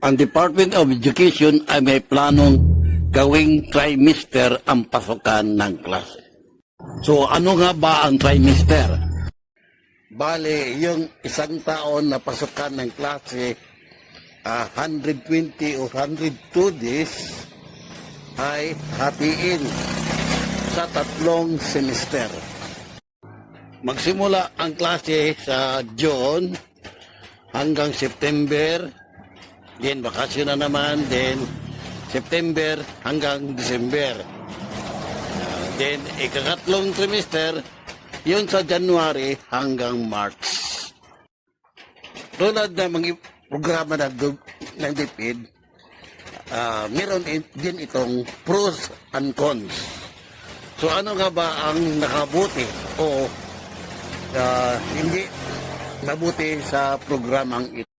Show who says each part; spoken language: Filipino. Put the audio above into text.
Speaker 1: Ang Department of Education ay may planong gawing trimester ang pasukan ng klase. So ano nga ba ang trimester? Bale, yung isang taon na pasukan ng klase, 120 o 102 days ay hatiin sa 3 semester. Magsimula ang klase sa June hanggang September, then bakasyon na naman, then September hanggang December. Then ikakatlong trimester, yun sa January hanggang March. Tulad na mga programa ng DepEd, meron din itong pros and cons. So ano nga ba ang nakabuti o hindi mabuti sa programang ito?